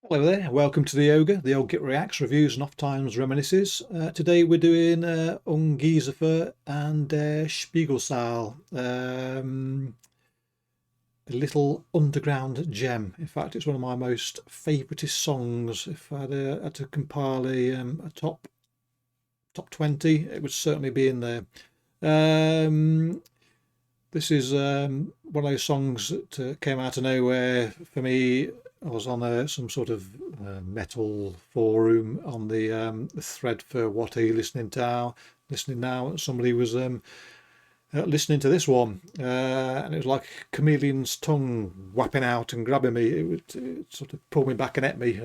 Hello there, welcome to the Ogre, the old Git Reacts, Reviews and Oft-Times Reminisces. Today we're doing Ungeziefer and Spiegalsaal, a little underground gem. In fact, it's one of my most favouriteest songs. If I had to compile a top 20, it would certainly be in there. This is one of those songs that came out of nowhere for me. I was on some sort of metal forum on the thread for what are you listening now. Somebody was listening to this one, and it was like a chameleon's tongue whapping out and grabbing me. It sort of pulled me back and ate me,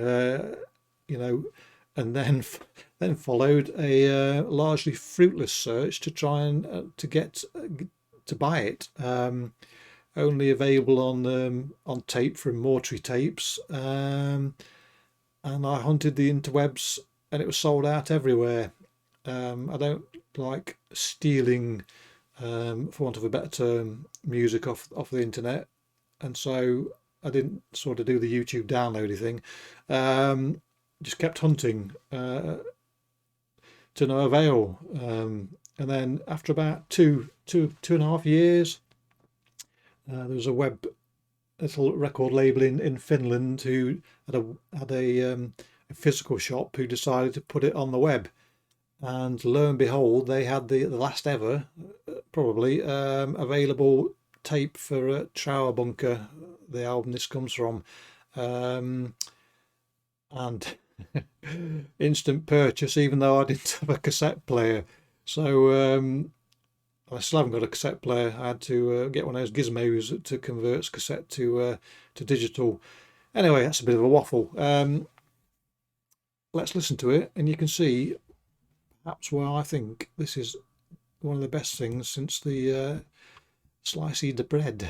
and then followed a largely fruitless search to try and to get to buy it. Only available on tape from Mortuary Tapes, and I hunted the interwebs and it was sold out everywhere. I don't like stealing, for want of a better term, music off the internet, and so I didn't sort of do the YouTube downloady thing. Just kept hunting to no avail, and then after about two and a half years, there was a little record label in Finland who had a physical shop who decided to put it on the web, and lo and behold, they had the last ever, probably, available tape for Trower Bunker, the album this comes from, and instant purchase, even though I didn't have a cassette player. So I still haven't got a cassette player. I had to get one of those gizmos to convert cassette to digital. Anyway, that's a bit of a waffle. Let's listen to it, and you can see perhaps why I think this is one of the best things since the slicey the bread.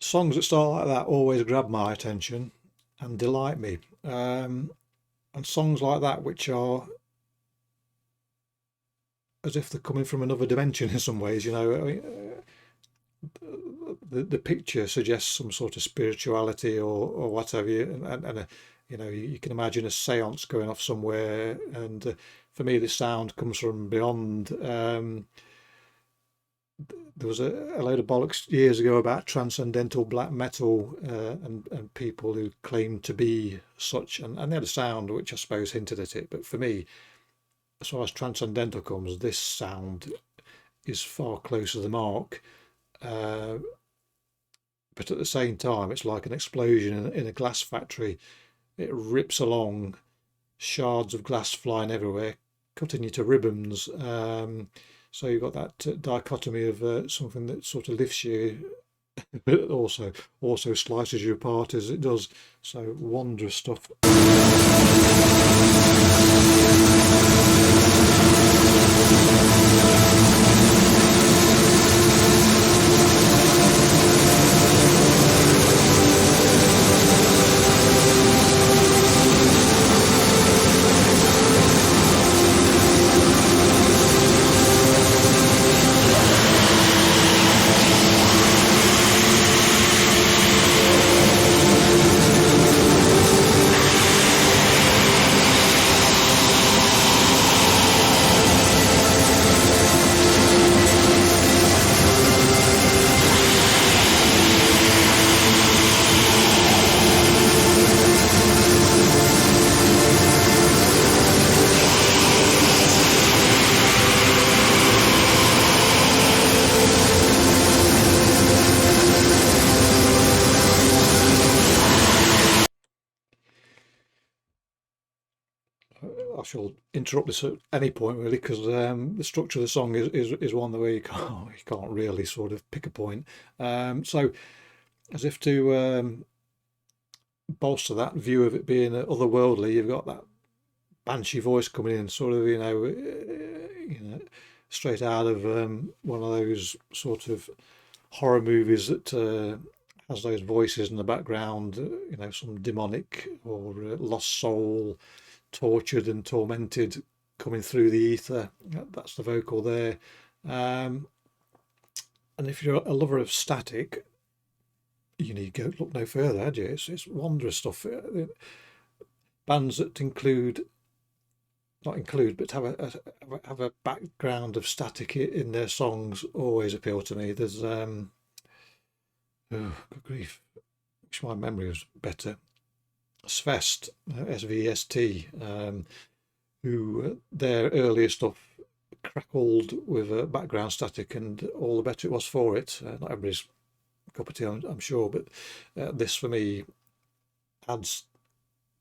Songs that start like that always grab my attention and delight me, and songs like that which are as if they're coming from another dimension in some ways. I mean, the picture suggests some sort of spirituality or whatever, and you can imagine a seance going off somewhere, and for me this sound comes from beyond. There was a load of bollocks years ago about transcendental black metal, and people who claimed to be such, and they had a sound which I suppose hinted at it. But for me, as far as transcendental comes, this sound is far closer to the mark. But at the same time, it's like an explosion in a glass factory. It rips along, shards of glass flying everywhere, cutting you to ribbons. So you've got that dichotomy of something that sort of lifts you, but also slices you apart as it does. So wondrous stuff. I shall interrupt this at any point really, because the structure of the song is one where you can't really sort of pick a point. So as if to bolster that view of it being otherworldly, you've got that banshee voice coming in, sort of, straight out of one of those sort of horror movies that has those voices in the background, some demonic or lost soul, tortured and tormented, coming through the ether. That's the vocal there. And if you're a lover of static, you need go look no further, had you? It's wondrous stuff. Bands that not include, but have a background of static in their songs always appeal to me. There's oh, good grief, wish my memory was better. Svest, SVST, who their earlier stuff crackled with background static, and all the better it was for it. Not everybody's cup of tea, I'm sure, but this for me adds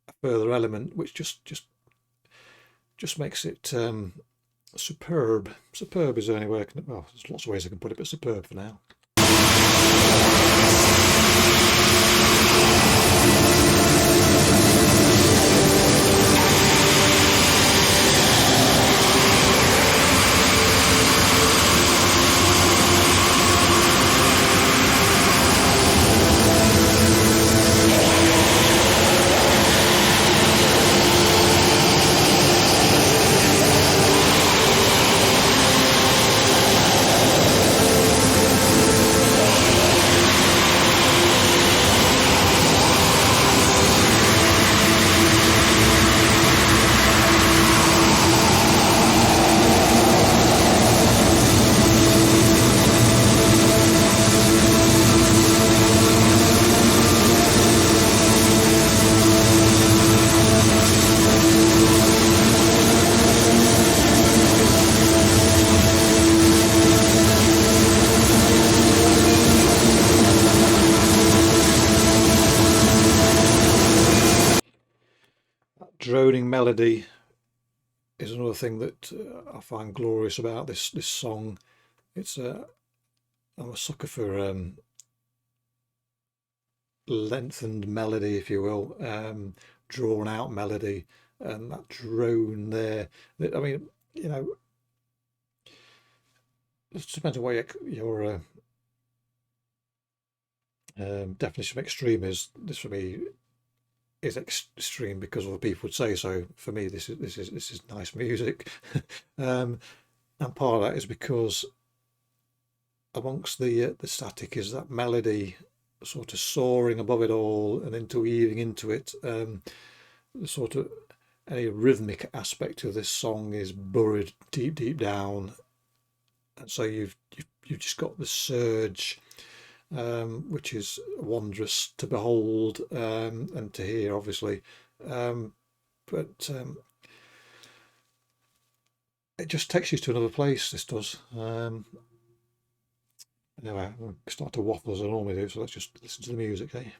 a further element, which just makes it superb. Superb is the only way I can. Well, there's lots of ways I can put it, but superb for now. Droning melody is another thing that I find glorious about this song. I'm a sucker for lengthened melody, if you will, drawn out melody, and that drone there. I mean, it depends on what your definition of extreme is. This for me is extreme because other people would say so. For me, this is nice music, and part of that is because amongst the static is that melody sort of soaring above it all and interweaving into it. The sort of any rhythmic aspect of this song is buried deep down, and so you've just got the surge, which is wondrous to behold and to hear, obviously, but it just takes you to another place. This does. Anyway, I'm start to waffle as I normally do, so let's just listen to the music, eh?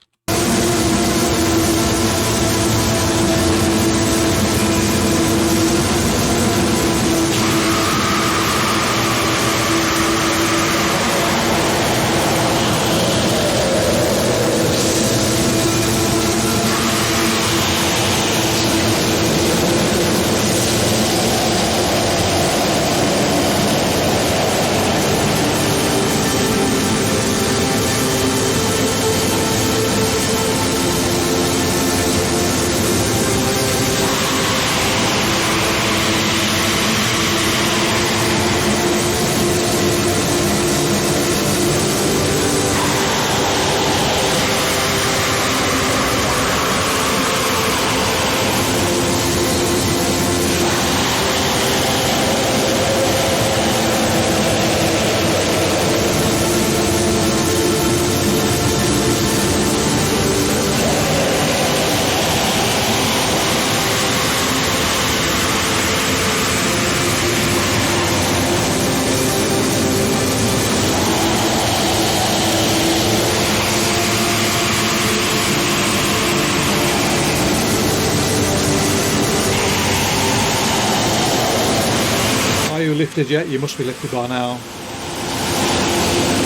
lifted yet? You must be lifted by now.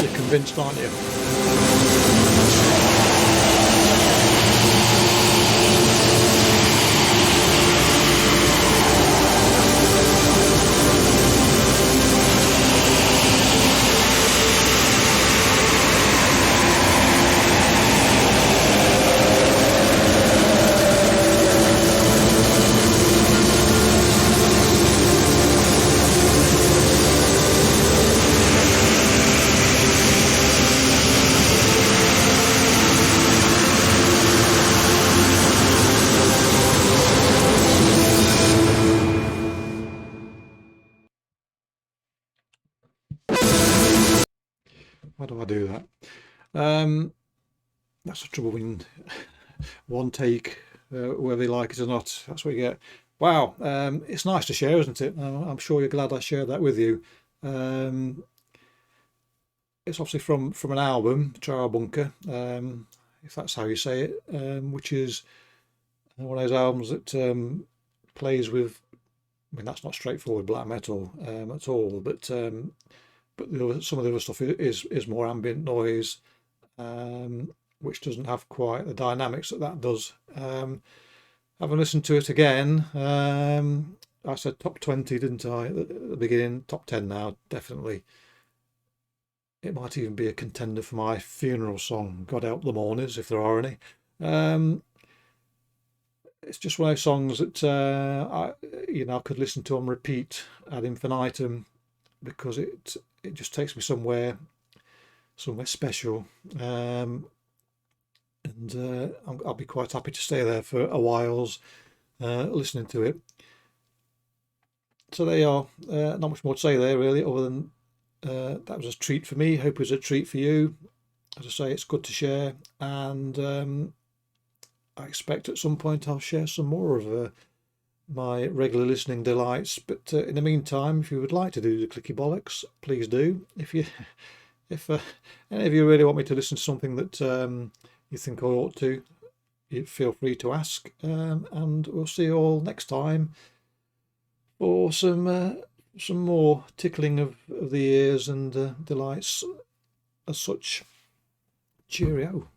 You're convinced, aren't you? Why do I do that? That's the trouble when one take, whether you like it or not, that's what you get. Wow, it's nice to share, isn't it? I'm sure you're glad I shared that with you. It's obviously from an album, Trial Bunker, if that's how you say it, which is one of those albums that plays with. I mean, that's not straightforward black metal at all, but some of the other stuff is more ambient noise, which doesn't have quite the dynamics that does. Having listened to it again, I said top 20, didn't I, at the beginning? Top 10 now, definitely. It might even be a contender for my funeral song, God Help the Mourners, if there are any. It's just one of those songs that I could listen to on repeat ad infinitum, because it just takes me somewhere special, and I'll be quite happy to stay there for a while listening to it. So there you are. Not much more to say there really, other than that was a treat for me. Hope it was a treat for you. As I say, it's good to share, and I expect at some point I'll share some more of my regular listening delights. But in the meantime, if you would like to do the clicky bollocks, please do. If any of you really want me to listen to something that you think I ought to, you feel free to ask, and we'll see you all next time for some more tickling of the ears and delights as such. Cheerio.